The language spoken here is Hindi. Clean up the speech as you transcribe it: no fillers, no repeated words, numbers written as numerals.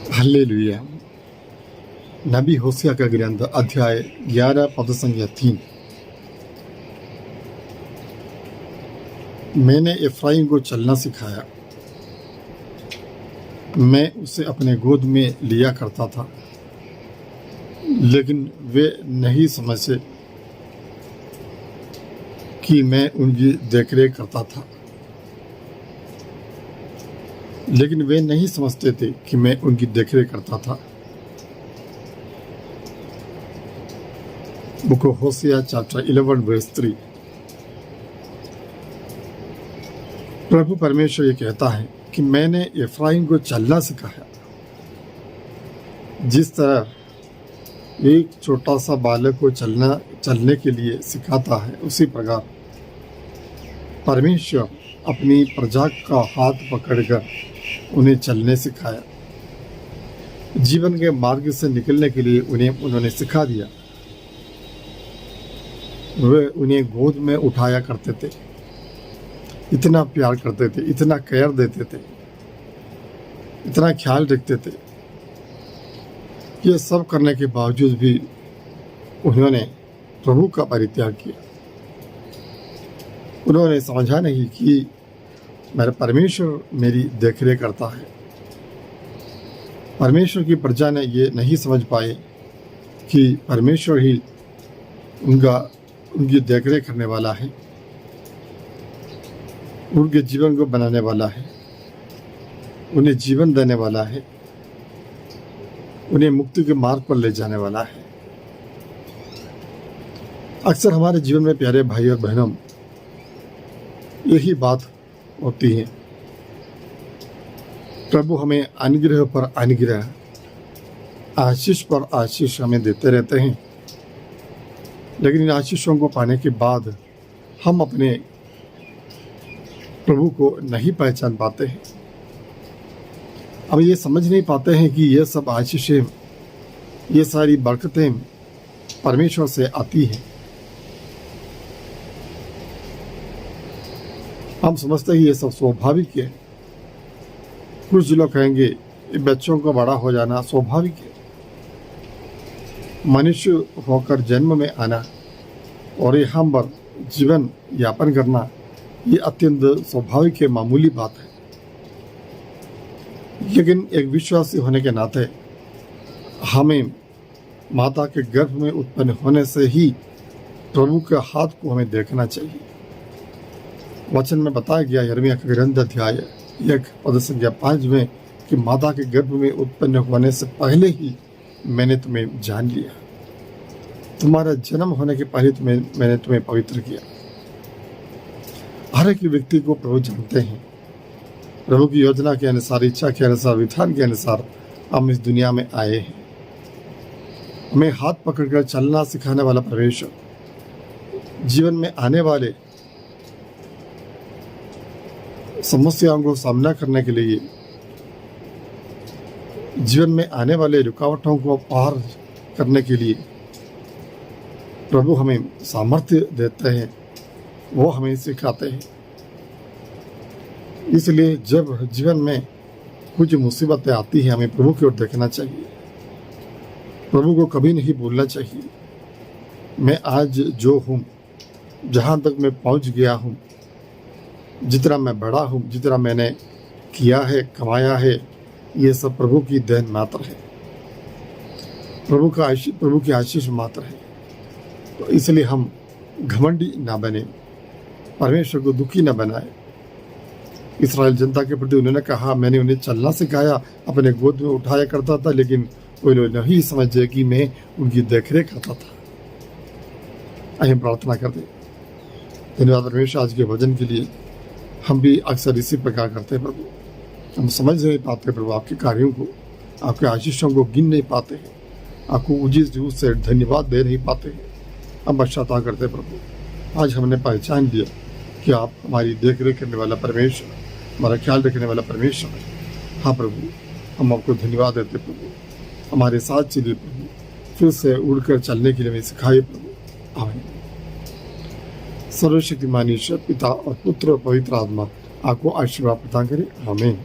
हल्लेलुया। नबी होसिया का ग्रंथ अध्याय 11 पद संख्या 3। मैंने इफ्राइम को चलना सिखाया, मैं उसे अपने गोद में लिया करता था, लेकिन वे नहीं समझे कि मैं उनकी देखरेख करता था। लेकिन वे नहीं समझते थे कि मैं उनकी देखरेख करता था। Book of Hosea chapter 11 verse 3। प्रभु परमेश्वर ये कहता है कि मैंने इफ्राइम को चलना सिखाया। जिस तरह एक छोटा सा बालक को चलने के लिए सिखाता है, उसी प्रकार परमेश्वर अपनी प्रजा का हाथ पकड़कर उन्हें चलने सिखाया। जीवन के मार्ग से निकलने के लिए उन्होंने सिखा दिया। वे उन्हें गोद में उठाया करते थे, इतना प्यार करते थे, इतना केयर देते थे, इतना ख्याल रखते थे। ये सब करने के बावजूद भी उन्होंने प्रभु का परित्याग किया। उन्होंने समझा नहीं कि मेरा परमेश्वर मेरी देखरेख करता है। परमेश्वर की प्रजा ने ये नहीं समझ पाए कि परमेश्वर ही उनकी देखरेख करने वाला है, उनके जीवन को बनाने वाला है, उन्हें जीवन देने वाला है, उन्हें मुक्ति के मार्ग पर ले जाने वाला है। अक्सर हमारे जीवन में प्यारे भाई और बहनों, यही बात होती है। प्रभु हमें अनुग्रह पर अनुग्रह, आशीष पर आशीष हमें देते रहते हैं, लेकिन इन आशीषों को पाने के बाद हम अपने प्रभु को नहीं पहचान पाते हैं। हम ये समझ नहीं पाते हैं कि ये सब आशीषें, ये सारी बरकतें परमेश्वर से आती हैं। हम समझते हैं ये सब स्वाभाविक है। कुछ लोग कहेंगे बच्चों को बड़ा हो जाना स्वाभाविक है, मनुष्य होकर जन्म में आना और यहाँ पर जीवन यापन करना ये अत्यंत स्वाभाविक है, मामूली बात है। लेकिन एक विश्वासी होने के नाते हमें माता के गर्भ में उत्पन्न होने से ही प्रभु के हाथ को हमें देखना चाहिए। वचन में बताया गया यिर्मयाह का ग्रंथ अध्याय 1 पद संख्या 5 में कि माता के गर्भ में उत्पन्न होने से पहले ही मैंने तुम्हें जान लिया, तुम्हारा जन्म होने के पहले मैंने तुम्हें पवित्र किया। हर एक व्यक्ति को प्रभु जानते हैं। प्रभु की योजना के अनुसार, इच्छा के अनुसार, विधान के अनुसार हम इस दुनिया में आए हैं। हमें हाथ पकड़कर चलना सिखाने वाला परमेश्वर जीवन में आने वाले समस्याओं को सामना करने के लिए, जीवन में आने वाले रुकावटों को पार करने के लिए प्रभु हमें सामर्थ्य देते हैं, वो हमें सिखाते हैं। इसलिए जब जीवन में कुछ मुसीबतें आती हैं, हमें प्रभु की ओर देखना चाहिए, प्रभु को कभी नहीं भूलना चाहिए। मैं आज जो हूँ, जहाँ तक मैं पहुँच गया हूँ, जितना मैं बड़ा हूँ, जितना मैंने किया है, कमाया है, ये सब प्रभु की देन मात्र है, प्रभु की आशीष मात्र है। तो इसलिए हम घमंडी ना बने, परमेश्वर को दुखी ना बनाए। इस्राएल जनता के प्रति उन्होंने कहा, मैंने उन्हें चलना सिखाया, अपने गोद में उठाया करता था, लेकिन वो लोग नहीं समझे कि मैं उनकी देखरेख करता था। आइए प्रार्थना कर दें। धन्यवाद परमेश्वर आज के वचन के लिए। हम भी अक्सर इसी प्रकार करते हैं प्रभु, हम समझ नहीं पाते प्रभु आपके कार्यों को, आपके आशीषों को गिन नहीं पाते हैं, आपको उचित रूप से धन्यवाद दे नहीं पाते हैं। हम पश्चाताप करते प्रभु। आज हमने पहचान लिया कि आप हमारी देख रेख करने वाला परमेश्वर, हमारा ख्याल रखने वाला परमेश्वर है। हाँ प्रभु, हम आपको धन्यवाद देते प्रभु। हमारे साथ चलिए प्रभु, फिर से उड़कर चलने के लिए हमें सिखाइए प्रभु। आमीन। सर्वशक्तिमान ईश्वर पिता और पुत्र और पवित्र आत्मा आपको आशीर्वाद प्रदान करे। आमीन।